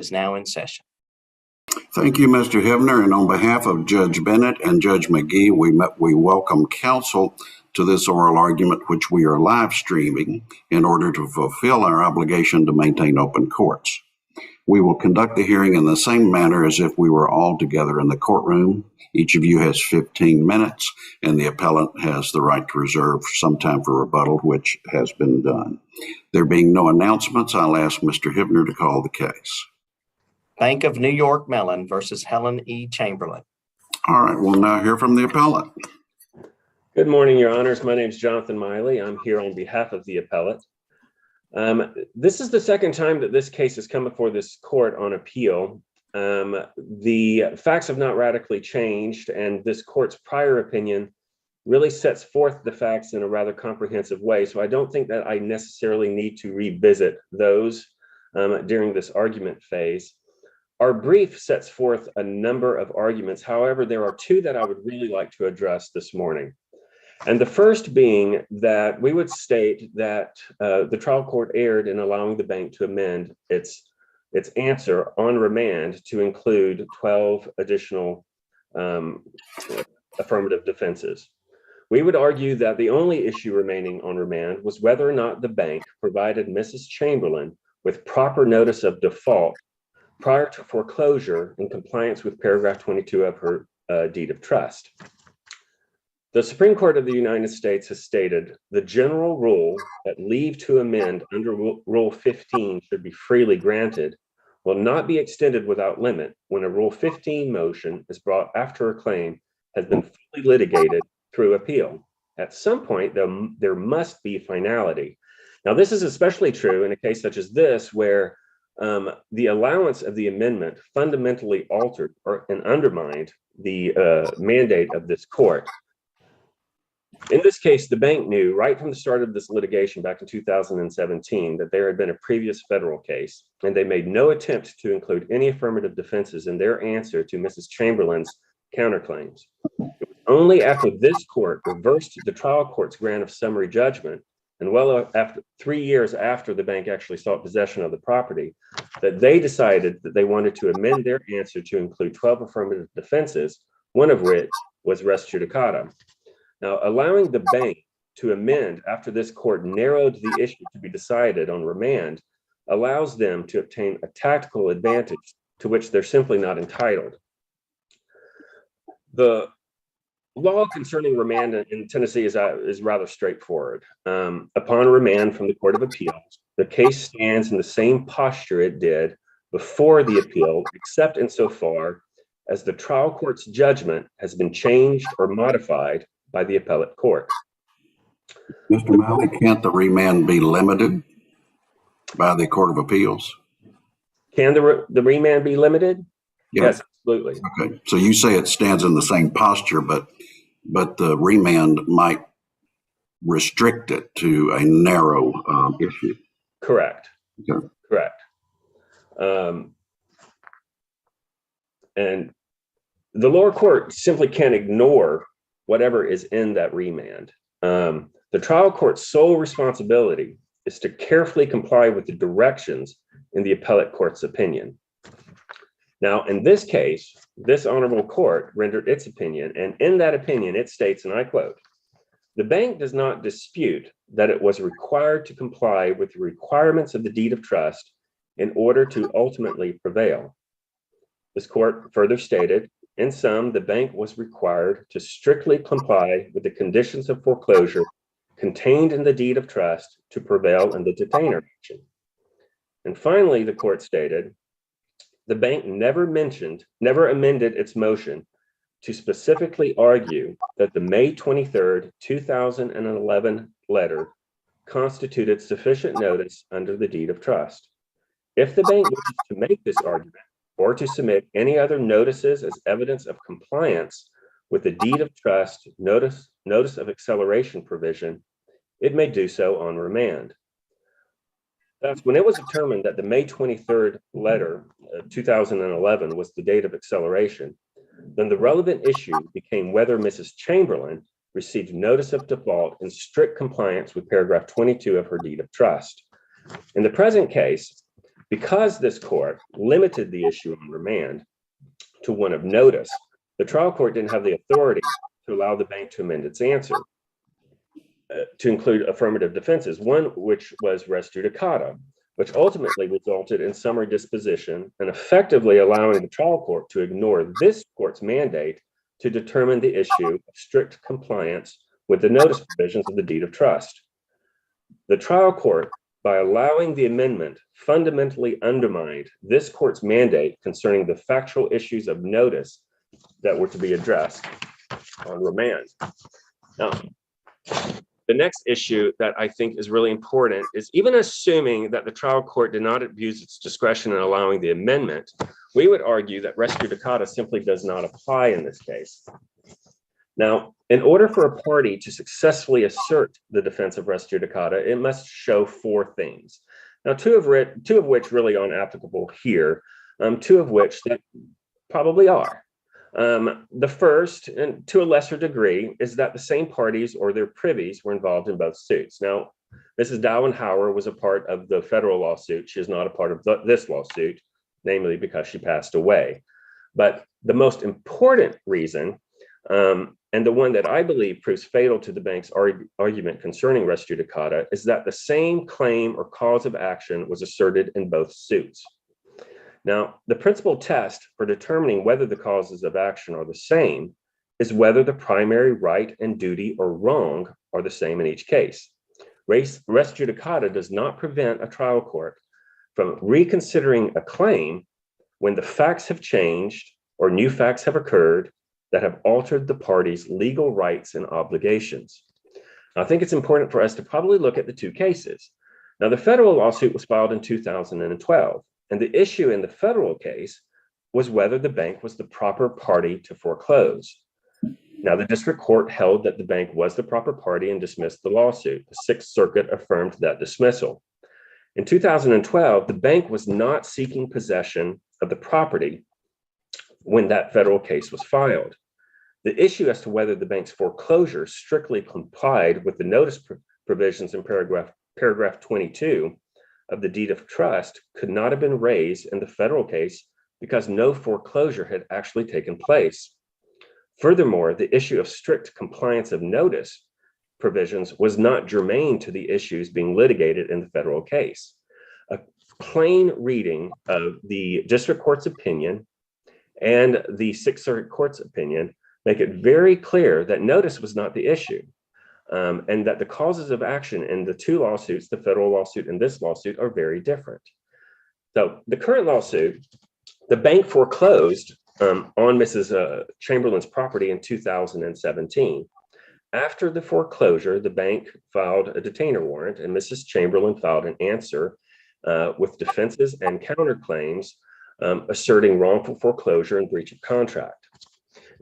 is now in session. Thank you, Mr. Hibner, and on behalf of Judge Bennett and Judge McGee, we welcome counsel to this oral argument, which we are live streaming in order to fulfill our obligation to maintain open courts. We will conduct the hearing in the same manner as if we were all together in the courtroom. Each of you has 15 minutes, and the appellant has the right to reserve some time for rebuttal, which has been done. There being no announcements, I'll ask Mr. Hibner to call the case. Bank of New York Mellon versus Helen E. Chamberlain. All right, we'll now hear from the appellant. Good morning, Your Honors. My name is Jonathan Miley. I'm here on behalf of the appellate. This is the second time that this case has come before this court on appeal. The facts have not radically changed, and this court's prior opinion really sets forth the facts in a rather comprehensive way. So I don't think that I necessarily need to revisit those during this argument phase. Our brief sets forth a number of arguments. However, there are two that I would really like to address this morning. And the first being that we would state that the trial court erred in allowing the bank to amend its answer on remand to include 12 additional affirmative defenses. We would argue that the only issue remaining on remand was whether or not the bank provided Mrs. Chamberlain with proper notice of default prior to foreclosure in compliance with paragraph 22 of her deed of trust. The Supreme Court of the United States has stated the general rule that leave to amend under Rule 15 should be freely granted will not be extended without limit when a Rule 15 motion is brought after a claim has been fully litigated through appeal. At some point, there must be finality. Now, this is especially true in a case such as this, where the allowance of the amendment fundamentally altered and undermined the mandate of this court. In this case, the bank knew right from the start of this litigation back in 2017 that there had been a previous federal case, and they made no attempt to include any affirmative defenses in their answer to Mrs. Chamberlain's counterclaims. It was only after this court reversed the trial court's grant of summary judgment, and after 3 years after the bank actually sought possession of the property, that they decided that they wanted to amend their answer to include 12 affirmative defenses, one of which was res judicata. Now, allowing the bank to amend after this court narrowed the issue to be decided on remand allows them to obtain a tactical advantage to which they're simply not entitled. The law concerning remand in Tennessee is rather straightforward. Upon remand from the Court of Appeals, the case stands in the same posture it did before the appeal, except insofar as the trial court's judgment has been changed or modified by the appellate court. Mr. Miley, can't the remand be limited by the Court of Appeals? Can the remand be limited? Yeah. Yes, absolutely. Okay, so you say it stands in the same posture, but the remand might restrict it to a narrow issue. Correct. Okay. Correct. And the lower court simply can't ignore whatever is in that remand. The trial court's sole responsibility is to carefully comply with the directions in the appellate court's opinion. Now, in this case, this honorable court rendered its opinion, and in that opinion, it states, and I quote, "The bank does not dispute that it was required to comply with the requirements of the deed of trust in order to ultimately prevail." This court further stated, in sum, the bank was required to strictly comply with the conditions of foreclosure contained in the deed of trust to prevail in the detainer action. And finally, the court stated, the bank never amended its motion to specifically argue that the May 23rd, 2011 letter constituted sufficient notice under the deed of trust. If the bank wishes to make this argument or to submit any other notices as evidence of compliance with the deed of trust notice of acceleration provision, it may do so on remand. Thus, when it was determined that the May 23rd letter, 2011, was the date of acceleration, then the relevant issue became whether Mrs. Chamberlain received notice of default in strict compliance with paragraph 22 of her deed of trust. In the present case, Because this court limited the issue on remand to one of notice, the trial court didn't have the authority to allow the bank to amend its answer to include affirmative defenses, one which was res judicata, which ultimately resulted in summary disposition and effectively allowing the trial court to ignore this court's mandate to determine the issue of strict compliance with the notice provisions of the deed of trust. The trial court, by allowing the amendment, fundamentally undermined this court's mandate concerning the factual issues of notice that were to be addressed on remand. Now, the next issue that I think is really important is, even assuming that the trial court did not abuse its discretion in allowing the amendment, we would argue that res judicata simply does not apply in this case. Now, in order for a party to successfully assert the defense of res judicata, it must show four things. Now, two of which really aren't applicable here, two of which that probably are. The first, and to a lesser degree, is that the same parties or their privies were involved in both suits. Now, Mrs. Dowenhauer was a part of the federal lawsuit. She is not a part of this lawsuit, namely because she passed away. But the most important reason, and the one that I believe proves fatal to the bank's argument concerning res judicata, is that the same claim or cause of action was asserted in both suits. Now, the principal test for determining whether the causes of action are the same is whether the primary right and duty or wrong are the same in each case. Res judicata does not prevent a trial court from reconsidering a claim when the facts have changed or new facts have occurred that have altered the party's legal rights and obligations. I think it's important for us to probably look at the two cases. Now, the federal lawsuit was filed in 2012. And the issue in the federal case was whether the bank was the proper party to foreclose. Now, the district court held that the bank was the proper party and dismissed the lawsuit. The Sixth Circuit affirmed that dismissal. In 2012, the bank was not seeking possession of the property when that federal case was filed. The issue as to whether the bank's foreclosure strictly complied with the notice provisions in paragraph 22 of the deed of trust could not have been raised in the federal case because no foreclosure had actually taken place. Furthermore, the issue of strict compliance of notice provisions was not germane to the issues being litigated in the federal case. A plain reading of the district court's opinion and the Sixth Circuit Court's opinion make it very clear that notice was not the issue. And that the causes of action in the two lawsuits, the federal lawsuit and this lawsuit, are very different. So the current lawsuit, the bank foreclosed on Mrs. Chamberlain's property in 2017. After the foreclosure, the bank filed a detainer warrant and Mrs. Chamberlain filed an answer with defenses and counterclaims asserting wrongful foreclosure and breach of contract.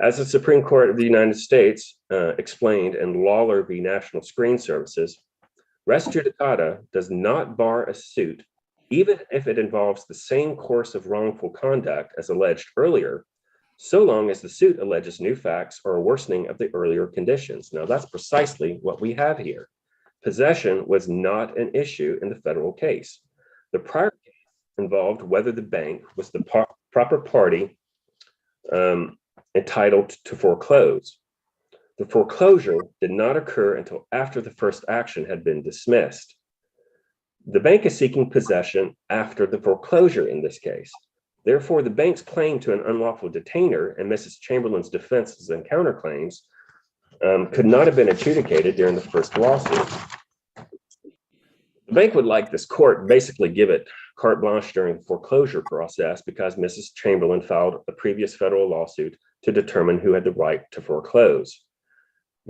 As the Supreme Court of the United States explained in Lawler v. National Screen Services, res judicata does not bar a suit, even if it involves the same course of wrongful conduct as alleged earlier, so long as the suit alleges new facts or a worsening of the earlier conditions. Now, that's precisely what we have here. Possession was not an issue in the federal case. The prior case involved whether the bank was the proper party entitled to foreclose. The foreclosure did not occur until after the first action had been dismissed. The bank is seeking possession after the foreclosure in this case. Therefore, the bank's claim to an unlawful detainer and Mrs. Chamberlain's defenses and counterclaims could not have been adjudicated during the first lawsuit. The bank would like this court basically give it carte blanche during the foreclosure process because Mrs. Chamberlain filed a previous federal lawsuit to determine who had the right to foreclose.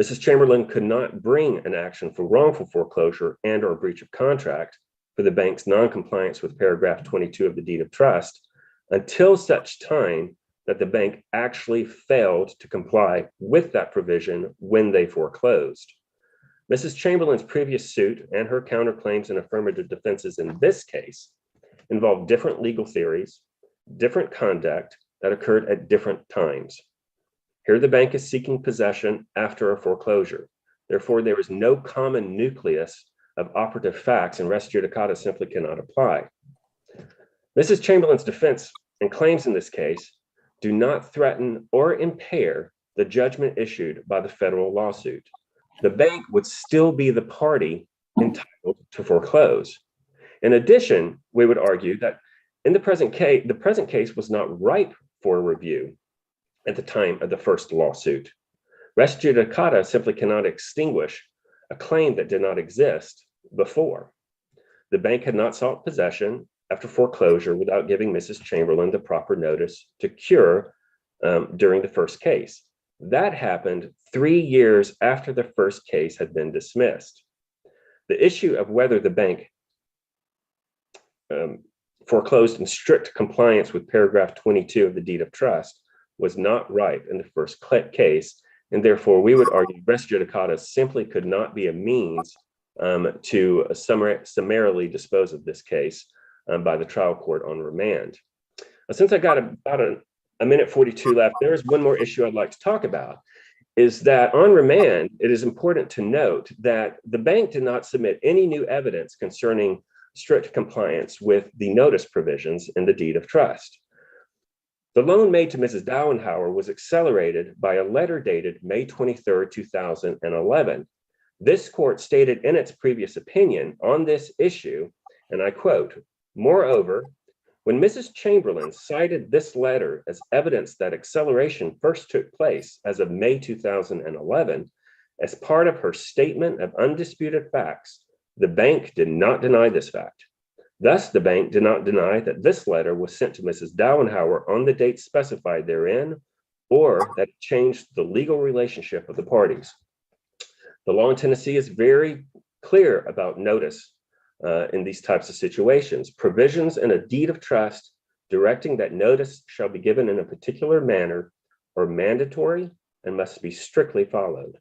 Mrs. Chamberlain could not bring an action for wrongful foreclosure and or breach of contract for the bank's noncompliance with paragraph 22 of the deed of trust until such time that the bank actually failed to comply with that provision when they foreclosed. Mrs. Chamberlain's previous suit and her counterclaims and affirmative defenses in this case involved different legal theories, different conduct that occurred at different times. Here, the bank is seeking possession after a foreclosure. Therefore, there is no common nucleus of operative facts, and res judicata simply cannot apply. Mrs. Chamberlain's defense and claims in this case do not threaten or impair the judgment issued by the federal lawsuit. The bank would still be the party entitled to foreclose. In addition, we would argue that in the present case was not ripe for review at the time of the first lawsuit. Res judicata simply cannot extinguish a claim that did not exist before. The bank had not sought possession after foreclosure without giving Mrs. Chamberlain the proper notice to cure during the first case. That happened 3 years after the first case had been dismissed. The issue of whether the bank foreclosed in strict compliance with paragraph 22 of the deed of trust was not ripe in the first case, and therefore we would argue res judicata simply could not be a means to summarily dispose of this case by the trial court on remand. Since I got about a minute 42 left, there is one more issue I'd like to talk about, is that on remand, it is important to note that the bank did not submit any new evidence concerning strict compliance with the notice provisions in the deed of trust. The loan made to Mrs. Dauenhauer was accelerated by a letter dated May 23, 2011. This court stated in its previous opinion on this issue, and I quote, "Moreover, when Mrs. Chamberlain cited this letter as evidence that acceleration first took place as of May 2011, as part of her statement of undisputed facts, the bank did not deny this fact. Thus, the bank did not deny that this letter was sent to Mrs. Dauenhauer on the date specified therein, or that it changed the legal relationship of the parties." The law in Tennessee is very clear about notice in these types of situations. Provisions in a deed of trust directing that notice shall be given in a particular manner are mandatory and must be strictly followed.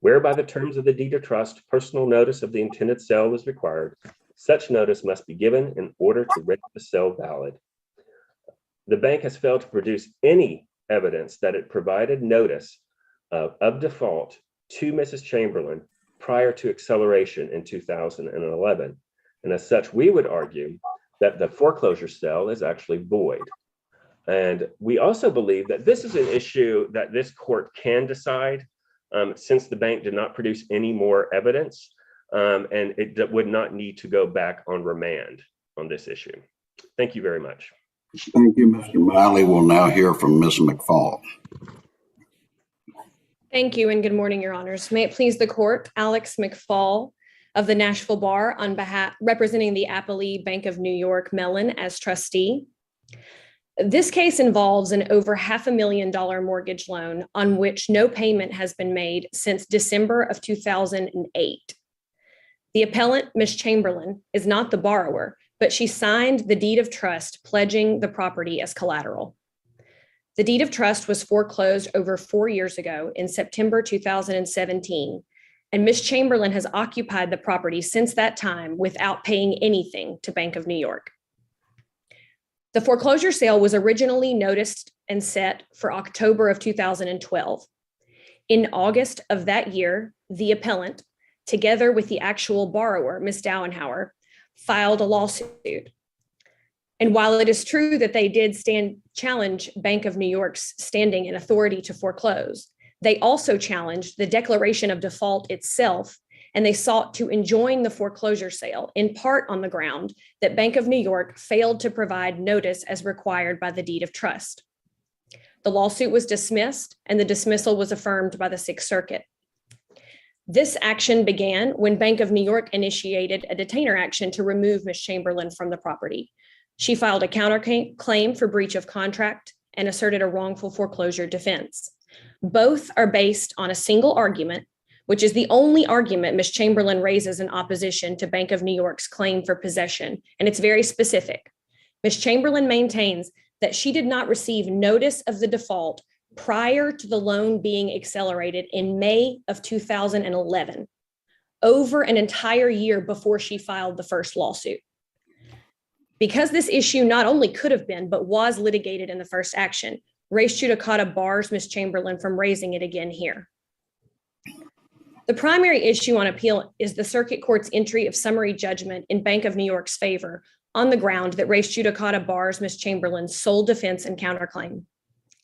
Whereby the terms of the deed of trust, personal notice of the intended sale is required, such notice must be given in order to render the sale valid. The bank has failed to produce any evidence that it provided notice of default to Mrs. Chamberlain prior to acceleration in 2011. And as such, we would argue that the foreclosure sale is actually void. And we also believe that this is an issue that this court can decide since the bank did not produce any more evidence, and it would not need to go back on remand on this issue. Thank you very much. Thank you, Mr. Miley. We'll now hear from Ms. McFall. Thank you and good morning, Your Honors. May it please the court, Alex McFall of the Nashville Bar on behalf representing the Applee Bank of New York Mellon as trustee. This case involves an over $500,000 mortgage loan on which no payment has been made since December of 2008. The appellant, Ms. Chamberlain, is not the borrower, but she signed the deed of trust pledging the property as collateral. The deed of trust was foreclosed over 4 years ago in September 2017, and Ms. Chamberlain has occupied the property since that time without paying anything to Bank of New York. The foreclosure sale was originally noticed and set for October of 2012. In August of that year, the appellant, together with the actual borrower, Ms. Dauenhauer, filed a lawsuit. And while it is true that they did challenge Bank of New York's standing and authority to foreclose, they also challenged the declaration of default itself, and they sought to enjoin the foreclosure sale, in part on the ground that Bank of New York failed to provide notice as required by the deed of trust. The lawsuit was dismissed, and the dismissal was affirmed by the Sixth Circuit. This action began when Bank of New York initiated a detainer action to remove Ms. Chamberlain from the property. She filed a counterclaim for breach of contract and asserted a wrongful foreclosure defense. Both are based on a single argument, which is the only argument Ms. Chamberlain raises in opposition to Bank of New York's claim for possession, and it's very specific. Ms. Chamberlain maintains that she did not receive notice of the default prior to the loan being accelerated in May of 2011, over an entire year before she filed the first lawsuit. Because this issue not only could have been, but was litigated in the first action, res judicata bars Ms. Chamberlain from raising it again here. The primary issue on appeal is the circuit court's entry of summary judgment in Bank of New York's favor on the ground that res judicata bars Ms. Chamberlain's sole defense and counterclaim.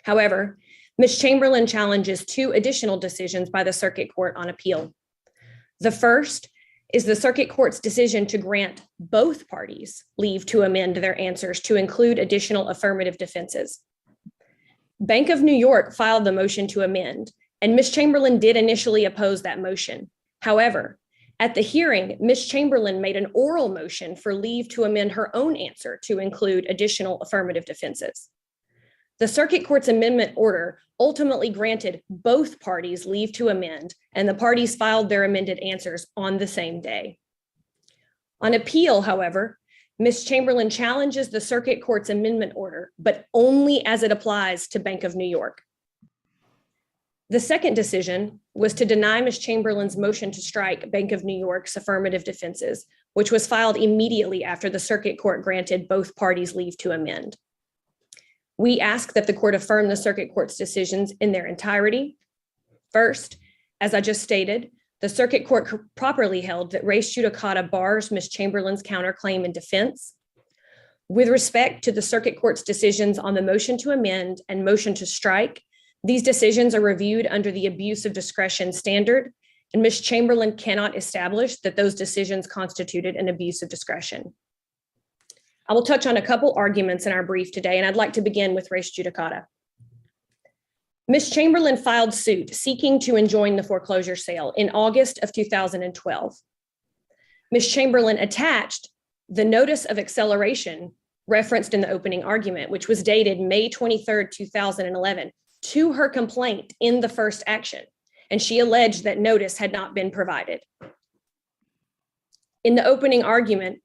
However, Ms. Chamberlain challenges two additional decisions by the Circuit Court on appeal. The first is the Circuit Court's decision to grant both parties leave to amend their answers to include additional affirmative defenses. Bank of New York filed the motion to amend, and Ms. Chamberlain did initially oppose that motion. However, at the hearing, Ms. Chamberlain made an oral motion for leave to amend her own answer to include additional affirmative defenses. The Circuit Court's amendment order ultimately granted both parties leave to amend, and the parties filed their amended answers on the same day. On appeal, however, Ms. Chamberlain challenges the Circuit Court's amendment order, but only as it applies to Bank of New York. The second decision was to deny Ms. Chamberlain's motion to strike Bank of New York's affirmative defenses, which was filed immediately after the Circuit Court granted both parties leave to amend. We ask that the court affirm the Circuit Court's decisions in their entirety. First, as I just stated, the Circuit Court properly held that res judicata bars Ms. Chamberlain's counterclaim and defense. With respect to the Circuit Court's decisions on the motion to amend and motion to strike, these decisions are reviewed under the abuse of discretion standard, and Ms. Chamberlain cannot establish that those decisions constituted an abuse of discretion. I will touch on a couple arguments in our brief today, and I'd like to begin with res judicata. Ms. Chamberlain filed suit seeking to enjoin the foreclosure sale in August of 2012. Ms. Chamberlain attached the notice of acceleration referenced in the opening argument, which was dated May 23rd, 2011, to her complaint in the first action, and she alleged that notice had not been provided. In the opening argument,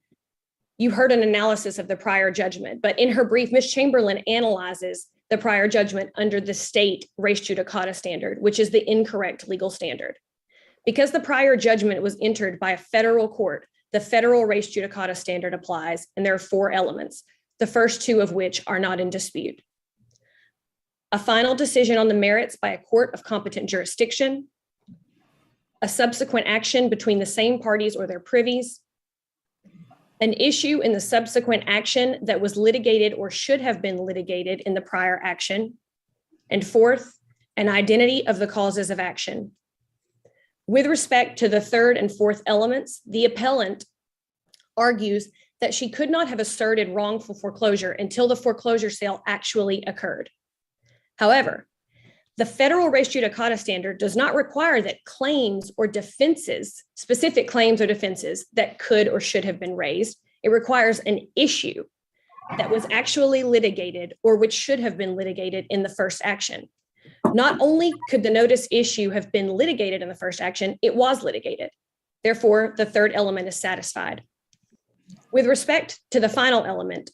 you heard an analysis of the prior judgment, but in her brief, Ms. Chamberlain analyzes the prior judgment under the state res judicata standard, which is the incorrect legal standard. Because the prior judgment was entered by a federal court, the federal res judicata standard applies, and there are four elements, the first two of which are not in dispute. A final decision on the merits by a court of competent jurisdiction, a subsequent action between the same parties or their privies, an issue in the subsequent action that was litigated or should have been litigated in the prior action, and fourth, an identity of the causes of action. With respect to the third and fourth elements, the appellant argues that she could not have asserted wrongful foreclosure until the foreclosure sale actually occurred. However, the federal res judicata standard does not require that claims or defenses, specific claims or defenses that could or should have been raised. It requires an issue that was actually litigated or which should have been litigated in the first action. Not only could the notice issue have been litigated in the first action, it was litigated. Therefore, the third element is satisfied. With respect to the final element,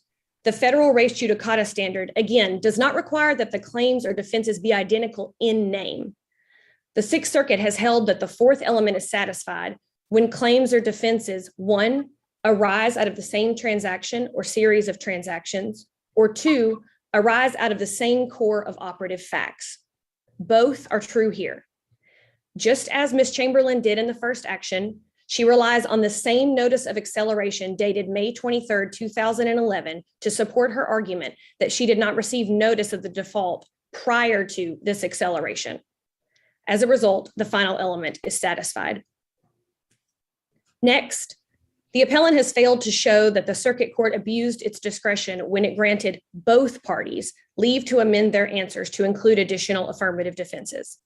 the federal res judicata standard, again, does not require that the claims or defenses be identical in name. The Sixth Circuit has held that the fourth element is satisfied when claims or defenses, one, arise out of the same transaction or series of transactions, or two, arise out of the same core of operative facts. Both are true here. Just as Ms. Chamberlain did in the first action, she relies on the same notice of acceleration dated May 23rd, 2011 to support her argument that she did not receive notice of the default prior to this acceleration. As a result, the final element is satisfied. Next, the appellant has failed to show that the Circuit Court abused its discretion when it granted both parties leave to amend their answers to include additional affirmative defenses.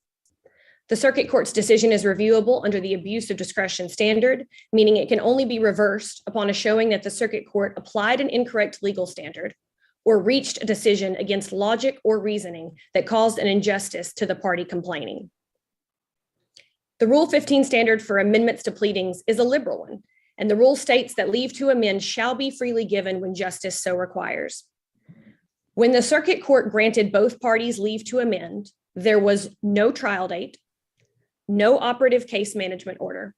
The Circuit Court's decision is reviewable under the abuse of discretion standard, meaning it can only be reversed upon a showing that the Circuit Court applied an incorrect legal standard or reached a decision against logic or reasoning that caused an injustice to the party complaining. The Rule 15 standard for amendments to pleadings is a liberal one, and the rule states that leave to amend shall be freely given when justice so requires. When the Circuit Court granted both parties leave to amend, there was no trial date, no operative case management order,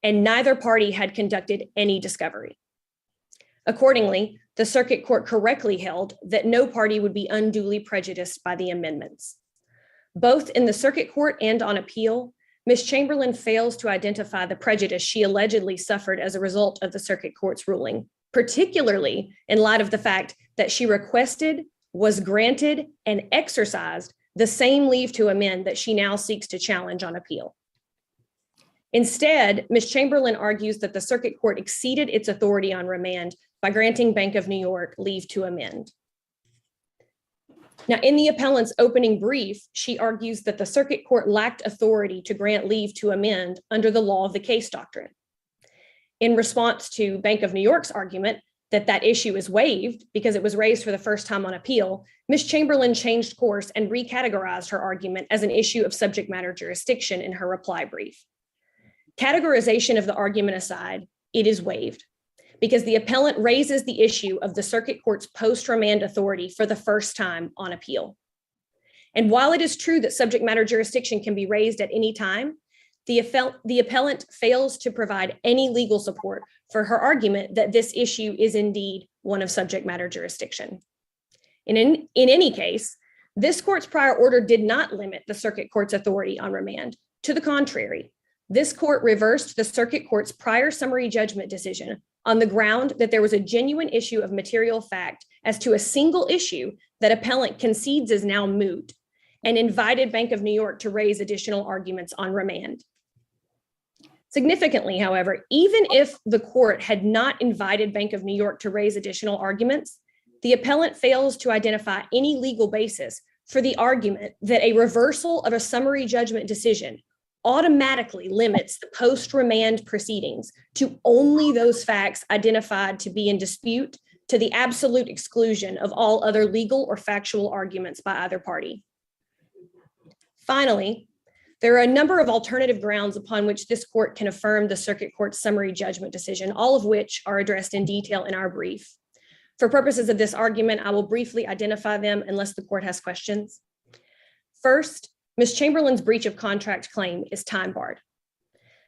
and neither party had conducted any discovery. Accordingly, the Circuit Court correctly held that no party would be unduly prejudiced by the amendments. Both in the Circuit Court and on appeal, Ms. Chamberlain fails to identify the prejudice she allegedly suffered as a result of the Circuit Court's ruling, particularly in light of the fact that she requested, was granted, and exercised the same leave to amend that she now seeks to challenge on appeal. Instead, Ms. Chamberlain argues that the circuit court exceeded its authority on remand by granting Bank of New York leave to amend. Now, in the appellant's opening brief, she argues that the circuit court lacked authority to grant leave to amend under the law of the case doctrine. In response to Bank of New York's argument that that issue is waived because it was raised for the first time on appeal, Ms. Chamberlain changed course and recategorized her argument as an issue of subject matter jurisdiction in her reply brief. Categorization of the argument aside, it is waived because the appellant raises the issue of the circuit court's post-remand authority for the first time on appeal. And while it is true that subject matter jurisdiction can be raised at any time, the appellant fails to provide any legal support for her argument that this issue is indeed one of subject matter jurisdiction. In any case, this court's prior order did not limit the circuit court's authority on remand. To the contrary, this court reversed the circuit court's prior summary judgment decision on the ground that there was a genuine issue of material fact as to a single issue that appellant concedes is now moot, and invited Bank of New York to raise additional arguments on remand. Significantly, however, even if the court had not invited Bank of New York to raise additional arguments, the appellant fails to identify any legal basis for the argument that a reversal of a summary judgment decision automatically limits the post-remand proceedings to only those facts identified to be in dispute, to the absolute exclusion of all other legal or factual arguments by either party. Finally, there are a number of alternative grounds upon which this court can affirm the circuit court's summary judgment decision, all of which are addressed in detail in our brief. For purposes of this argument, I will briefly identify them unless the court has questions. First, Ms. Chamberlain's breach of contract claim is time barred.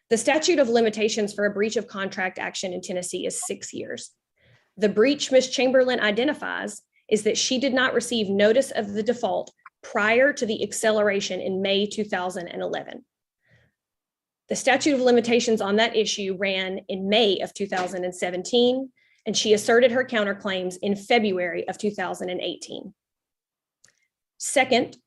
The statute of limitations for a breach of contract action in Tennessee is 6 years. The breach Ms. Chamberlain identifies is that she did not receive notice of the default prior to the acceleration in May 2011. The statute of limitations on that issue ran in May of 2017, and she asserted her counterclaims in February of 2018. Second,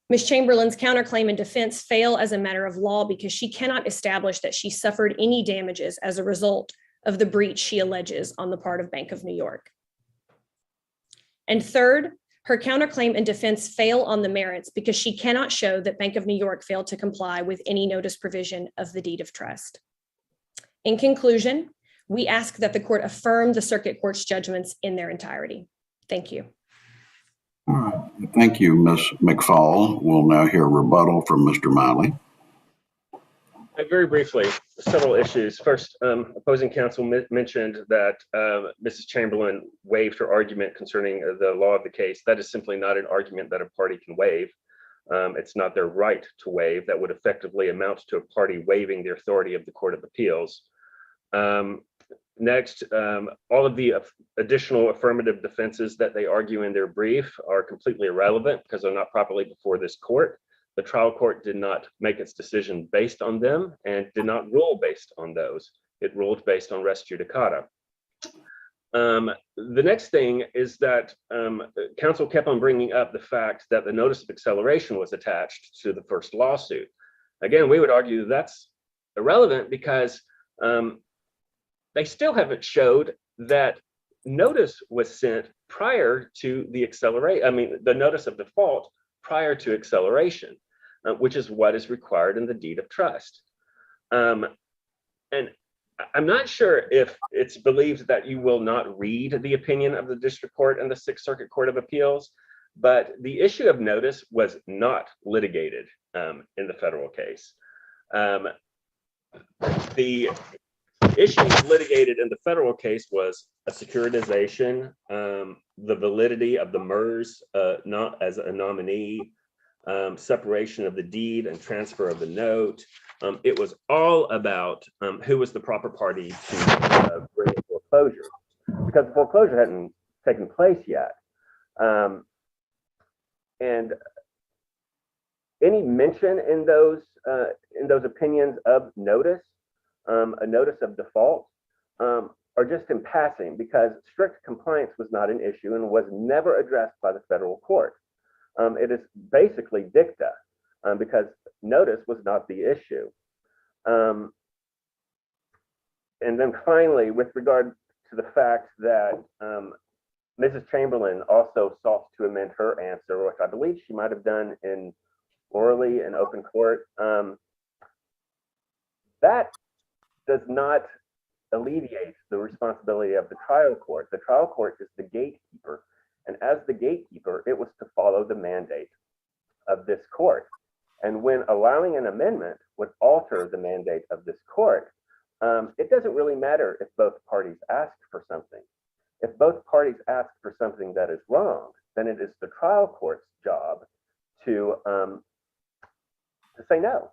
Ms. Chamberlain's counterclaim and defense fail as a matter of law because she cannot establish that she suffered any damages as a result of the breach she alleges on the part of Bank of New York. And third, her counterclaim and defense fail on the merits because she cannot show that Bank of New York failed to comply with any notice provision of the deed of trust. In conclusion, we ask that the court affirm the circuit court's judgments in their entirety. Thank you. All right. Thank you, Ms. McFall. We'll now hear a rebuttal from Mr. Miley. Very briefly, several issues. First, opposing counsel mentioned that Mrs. Chamberlain waived her argument concerning the law of the case. That is simply not an argument that a party can waive. It's not their right to waive. That would effectively amount to a party waiving the authority of the Court of Appeals. Next, all of the additional affirmative defenses that they argue in their brief are completely irrelevant because they're not properly before this court. The trial court did not make its decision based on them and did not rule based on those. It ruled based on res judicata. The next thing is that counsel kept on bringing up the fact that the notice of acceleration was attached to the first lawsuit. Again, we would argue that's irrelevant because they still haven't showed that notice was sent prior to the the notice of default prior to acceleration, which is what is required in the deed of trust. And I'm not sure if it's believed that you will not read the opinion of the district court and the Sixth Circuit Court of Appeals, but the issue of notice was not litigated in the federal case. The issue litigated in the federal case was a securitization, the validity of the MERS not as a nominee, separation of the deed and transfer of the note. It was all about who was the proper party to bring a foreclosure, because the foreclosure hadn't taken place yet. And any mention in those opinions of notice, a notice of default, are just in passing because strict compliance was not an issue and was never addressed by the federal court. It is basically dicta because notice was not the issue. And then finally, with regard to the fact that Mrs. Chamberlain also sought to amend her answer, which I believe she might have done in orally in open court, that does not alleviate the responsibility of the trial court. The trial court is the gatekeeper, and as the gatekeeper, it was to follow the mandate of this court. And when allowing an amendment would alter the mandate of this court, it doesn't really matter if both parties asked for something. If both parties ask for something that is wrong, then it is the trial court's job to say no.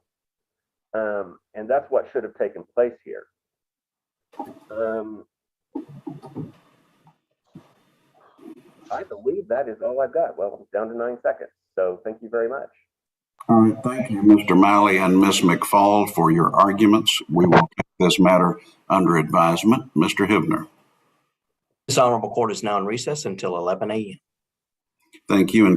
And that's what should have taken place here. I believe that is all I've got. Well, down to 9 seconds. So thank you very much. All right, thank you, Mr. Malley and Ms. McFall, for your arguments. We will take this matter under advisement. Mr. Hibner. This honorable court is now in recess until 11 a.m. Thank you. And